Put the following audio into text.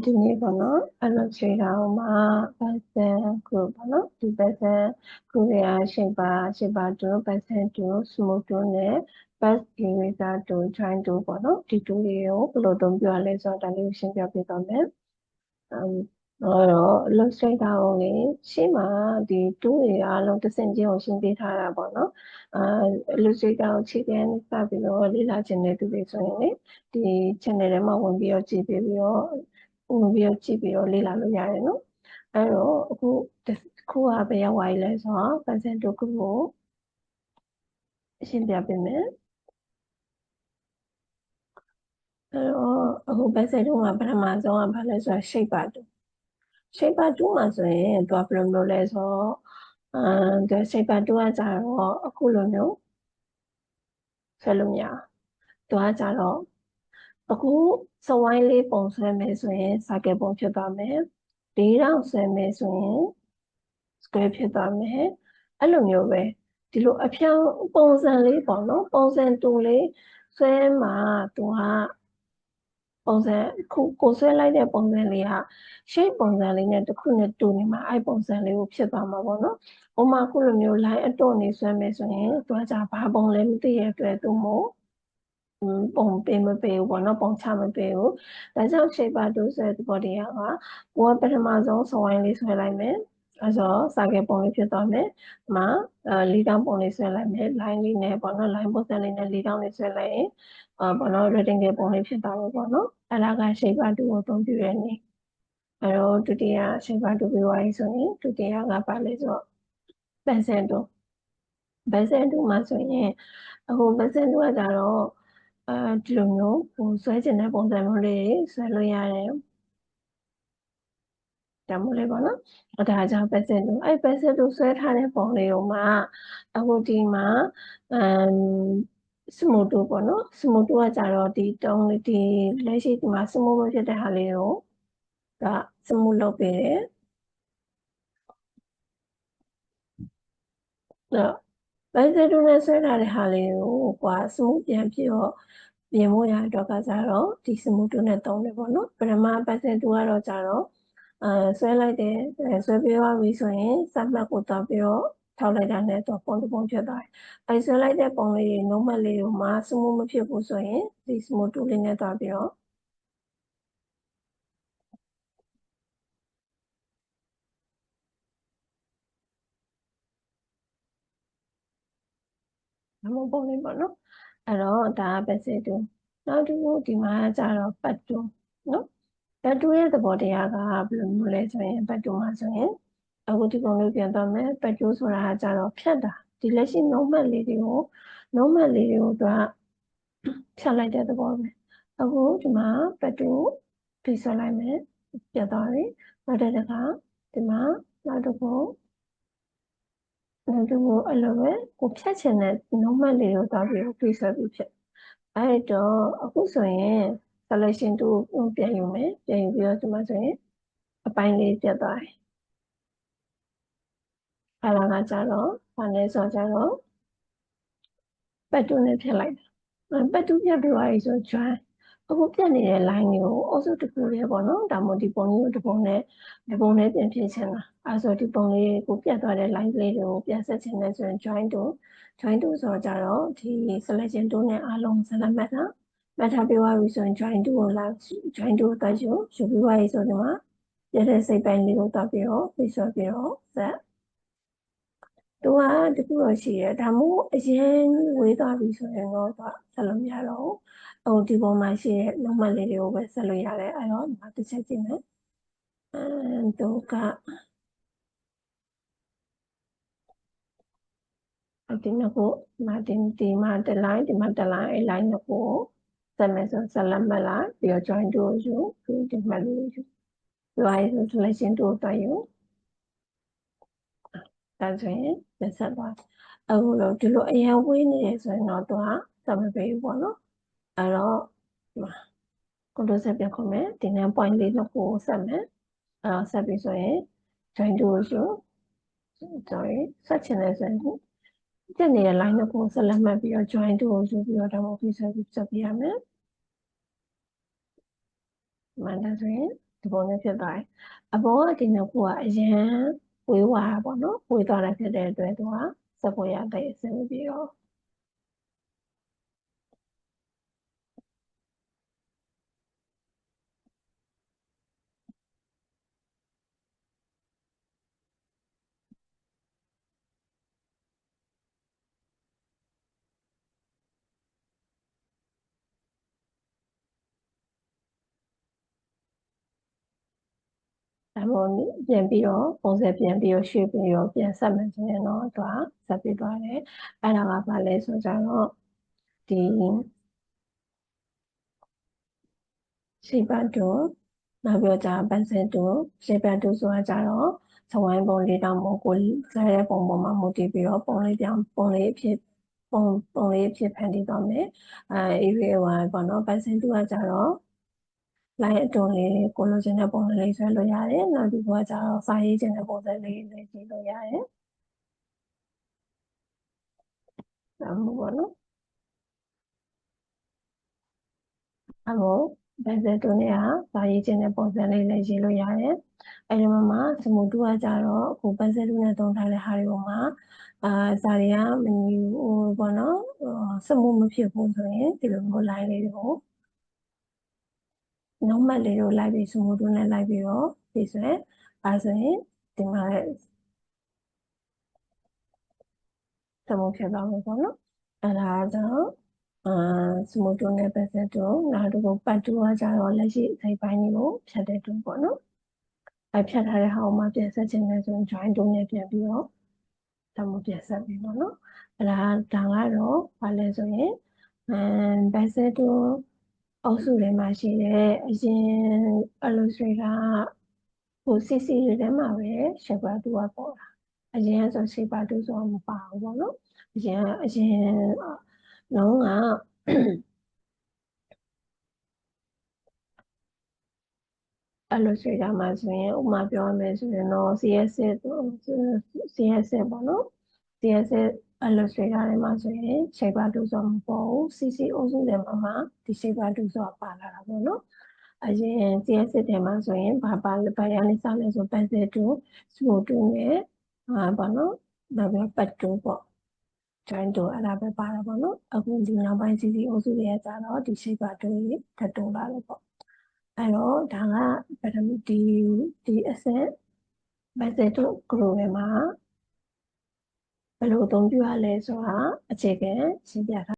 ဒီနေ့ပေါ့နော် illustrator မှာ person group ပေါ့နော်ဒီ person group တွေက shaper 2 person 2 smooth 2နဲ့ bus eraser 2 join 2ပေါ့နော်ဒီ 2 တွေကိုဘယ်လိုသုံးပြရလဲဆိုတော့ဒါလေးကိုရှင်းပြပေးသွားမယ်တော့ illustrator ကိုလေရှေ့မှာဒီ 2 တွေအားလုံးတစ်ဆင့်ချင်းကိုရှင်းပြထားတာပေါ့နော်illustrator ကိုချိန်ပြန်စပြီးတော့လေ့လာခြင်းတဲ့သူတွေဆိုရင်လေဒီ channel ထဲမှာဝင်ပြီးတော့ကြည့်ပြီးတော့လေ့လာလို့ရတယ်နော်အဲ့တော့အခုကဘယ်ရောက်သွားပြီလဲဆိုတော့ person 2 group ကိုရှင်းပြပေးမယ်အဲ့တော့အခု person 2မှာပထမဆုံးကဘာလဲဆိုတော့ shaper 2မှာဆိုရင်သူကဘယ်လိုမျိုးလဲဆိုတော့shaper 2ကကြတော့အခုလိုမျိုးဆွဲလို့မရသူကကြတော့အခုစဝိုင်းလေးပုံဆွဲမယ်ဆိုရင် circle ပုံဖြစ်သွားမယ်၄တောင်ဆွဲမယ်ဆိုရင် square ဖြစ်သွားမယ်အဲ့လိုမျိုးပဲဒီလိုအဖြောင်းပုံစံလေးပေါ့နော်ပုံစံတူလေးဆွဲမှာသူကပုံစံကိုဆွဲလိုက်တဲ့ပုံစံလေးက shape ပုံစံလေးနဲ့တစ်ခုနဲ့တူနေမှာအဲ့ပုံစံလေးကိုဖြစ်သွားမှာပေါ့နော်ဥမာခုလိုမျိုး line အတော့နေဆွဲမယ်ဆိုရင်သူကじゃဘာပုံလဲမသိရတဲ့အတွက်သူမို့ပုံပေးမပေးဘူးပေါ့နော်ပုံချမပေးဘူးဒါကြောင့် shaper 2ဆိုတဲ့သဘောတရားကကိုကပထမဆုံးစဝိုင်းလေးဆွဲလိုက်မယ်အဲ့တော့ circle ပုံလေးဖြစ်သွားမယ်ဒီမှာလေးတောင်းပုံလေးဆွဲလိုက်မယ် line လေးနဲ့ပေါ့နော် line ပုံစံလေးနဲ့လေးတောင်းလေးဆွဲလိုက်ရင်ပေါ့နော် rectangle ပုံလေးဖြစ်သွားမယ်ပေါ့နော်အဲ့ဒါက shaper 2ကိုအသုံးပြုရနေအဲ့တော့ဒုတိယ shaper 2ပြီးသွားပြီဆိုရင်ဒုတိယကပါလဲဆိုတော့ person 2မှာဆိုရင်အခု person 2ကကြတော့ဒီလိုမျိုးဆွဲချင်တဲ့ပုံစံမျိုးလေးဆွဲလို့ရတယ်ဒါမျိုးလေးပေါ့နော်ဒါကြောင့် person 2အဲ့ person 2ဆွဲထားတဲ့ပုံလေးကိုမှအခုဒီမှာsmooth 2ပေါ့နော် smooth 2ကကြတော့ဒီတုံးလေးဒီလက်ရှိဒီမှာ smooth မဖြစ်တဲ့ဟာလေးကိုဒါ smooth လုပ်ပေးတယ်person 2နဲ့ဆွဲထားတဲ့ဟာလေးကိုsmooth ပြန်ပြီးတော့ပြင်ဖို့ရတော့ကကြတော့ဒီ smooth 2နဲ့သုံးတယ်ပေါ့နော်ပထမ person 2ကတော့ကြတော့ဆွဲလိုက်တယ်ဆွဲပြီးသွားပြီဆိုရင်စမှတ်ကိုတော့ပြီးတော့ထောက်လိုက်တာနဲ့တော့ပုံတစ်ပုံဖြစ်သွားတယ်အဲဆွဲလိုက်တဲ့ပုံလေး normal လေးကိုမှ smooth မဖြစ်ဘူးဆိုရင်ဒီ smooth 2လေးနဲ့တော့ပြီးတော့နမပုံလေးပေါ့နော်အဲ့တော့ဒါက person 2နောက်တစ်ခုဒီမှာကြတော့ part 2နော်ပတ်တူရဲ့သဘောတရားကဘယ်လိုမျိုးလဲဆိုရင်ပတ်တူမှာဆိုရင်အခုဒီပုံလေးပြန်သွားမယ်ပတ်တူဆိုတာကကြတော့ဖြတ်တာဒီလက်ရှိ normal လေးတွေကိုသူကဖြတ်လိုက်တဲ့သဘောပဲအခုဒီမှာပတ်တူဖိဆွဲလိုက်မယ်ပြတ်သွားပြီနောက်တစ်ခါဒီမှာနောက်တစ်ခုအဲ့လိုပဲကိုဖြတ်ချင်တဲ့ normal လေးကိုသွားပြီးဖိဆွဲပြီးဖြစ်အဲ့တော့အခုဆိုရင် selection 2ပြန်ယူမယ်ပြန်ယူပြီးတော့ဒီမှာဆိုရင်အပိုင်းလေးပြတ်သွားတယ်အဲ့ဒါကကြတော့ဘာလဲဆိုတော့ကြတော့ပတ်တူနဲ့ဖြစ်လိုက်တာပတ်တူပြတ်ပြီးသွားပြီဆို join အခုပြတ်နေတဲ့ line တွေကိုအုပ်စုတစ်ခုလေးပေါ့နော်ဒါမှမဟုတ်ဒီပုံလေးကိုဒီပုံနဲ့ပြန်ဖြစ်ချင်တာအဲဆိုဒီပုံလေးကိုပြတ်သွားတဲ့ line လေးတွေကိုပြန်ဆက်ချင်တယ်ဆိုရင် join 2ဆိုတော့ကြတော့ဒီ selection 2နဲ့အားလုံးဆက်လက်မှတ်ထားပြီးသွားပြီဆိုရင် join 2ကိုလာ join 2ကိုတက်ယူပြီးသွားပြီဆိုဒီမှာပြတ်တဲ့စိတ်ပိုင်းလေးကိုတက်ပြီးတော့ပြီးဆိုပြီးတော့ဆက်သူကတခုတော့ရှိတယ်ဒါမှမဟုတ်အရင်ဝေးသွားပြီဆိုရင်တော့သူကဆက်လို့မရတော့ဘူးဒီပုံမှာရှိတဲ့ normal လေးတွေကိုပဲဆက်လို့ရတယ်အဲ့တော့ဒီမှာတစ်ချက်ကြည့်မယ်သူကဒီနှစ်ခုဒီမှာတစ် line ဒီမှာတစ် line အဲ့ line နှစ်ခုကိုဆက်မယ်ဆိုဆက်လက်မှတ်လိုက်ပြီးတော့ join 2ကိုယူပြီးဒီမှတ်လေးယူပြီးသွားပြီဆို selection 2ကိုတွက်ယူဒါဆိုရင်လက်ဆက်သွားအခုတော့ဒီလိုအရင်ဝေးနေတယ်ဆိုရင်တော့သူကဆက်မပေးဘူးပေါ့နော်အဲ့တော့control ဆက်ပြန်ခေါ်မယ်ဒီနေ့ point လေးနှစ်ခုကိုဆက်မယ်အဲ့တော့ဆက်ပြီးဆိုရင် join 2ကိုယူဆက်ချင်တယ်ဆိုရင်တက်နေတဲ့ line နှစ်ခုဆက်လက်မှတ်ပြီးတော့ join 2ကိုယူပြီးတော့ဒါမှမဟုတ်ဆက်ပြီးရမယ် မှန်တယ်ဆိုရင်ဒီပုံနဲ့ဖြစ်သွားတယ်အပေါ်ကဒီနှစ်ခုကအရင်ဝေးသွားတာပေါ့နော်ဝေးသွားတာဖြစ်တဲ့အတွက်သူကစက်ပေါ်ရတဲ့အဆင်မပြေတော့ဒါမှမဟုတ်ပြန်ပြီးတော့ပုံစံပြန်ပြီးတော့ရွှေ့ပြီးတော့ပြန်ဆက်မယ်ဆိုရင်တော့သူကဆက်ပြီးသွားတယ်အဲ့ဒါကဘာလဲဆိုကြတော့ဒီရှေ့ပတ်တူနောက်ပြီးတော့ကြာပန်းစင်တူရှေ့ပတ်တူဆိုတာကြတော့သဝိုင်းပုံလေးတောင်မို့ကိုစားတဲ့ပုံပေါ်မှာမူတည်ပြီးတော့ပုံလေးပြောင်းပုံလေးအဖြစ်ပုံလေးအဖြစ်ဖန်တီးသွားမယ်အေးဟိုပေါ့နော်ပန်းစင်တူကကြတော့လိုက်အတုံးလေးကိုလိုချင်တဲ့ပုံလေးဆွဲလို့ရတယ်နောက်ဒီကကြတော့စာရေးချင်တဲ့ပုံစံလေးလေးကြည့်လို့ရတယ်ဒါမှမဟုတ်ပေါ့နော်အမို့ဘယ်စက်တူနဲ့စာရေးချင်တဲ့ပုံစံလေးလည်းရေးလို့ရတယ်အဲဒီမှာစမူတူကကြတော့အခုဘယ်စက်တူနဲ့သုံးထားတဲ့ဟာတွေပေါ်မှာစာတွေကမညီဟိုပေါ့နော်စမူမဖြစ်ဘူးဆိုရင်ဒီလိုမျိုး line လေးတွေကိုနှုတ်မှတ်လေးတွေကိုလိုက်ပြီးစမူတူနဲ့လိုက်ပြီးတော့ပြီးဆွဲအဲဆိုရင်ဒီမှာစမူဖြစ်သွားမှာပေါ့နော်အဲ့ဒါတော့စမူတူနဲ့ပတ်သက်တော့နောက်တစ်ခုပတ်တူကကြတော့လက်ရှိစိတ်ပိုင်းကိုဖြတ်တဲ့တူပေါ့နော်ဖြတ်ထားတဲ့ဟာကိုမှပြန်ဆက်ချင်တယ်ဆိုရင် join တူနဲ့ပြန်ပြီးတော့ဒါမှပြန်ဆက်ပြီးပေါ့နော်အဲ့ဒါကတော့ဘာလဲဆိုရင်basic တူအုပ်စုထဲမှာရှိတဲ့အရင် illustrator ဟို CC တွေထဲမှာပဲ shaper တူကပေါ်တာအရင်ကဆို shaper တူဆိုတော့မပါဘူးပေါ့နော်အရင်လုံးကillustrator မှာဆိုရင်ဥပမာပြောရမယ်ဆိုရင်တော့ CSS ပေါ့နော် CSS illustrator ထဲမှာဆိုရင် shaper တူဆိုမပေါ်ဘူး CC အုပ်စုထဲမှာဒီ shaper တူဆိုတာပါလာတာပေါ့နော်အရင် CSS ထဲမှာဆိုရင်ဘာရနေစလဲဆို pencil တူ smooth တူနဲ့ပေါ့နော်နောက်ပြီးပတ်တူပေါ့ join တူအဲ့ဒါပဲပါတာပေါ့နော်အခုဒီနောက်ပိုင်း CC အုပ်စုတွေကကြတော့ဒီ shaper တူတွေထပ်တူလာတယ်ပေါ့အဲ့တော့ဒါကပထမဒီအဆင့် budget group ထဲမှာဘယ်လိုအသုံးပြုရလဲဆိုတာအခြေခံရှင်းပြထား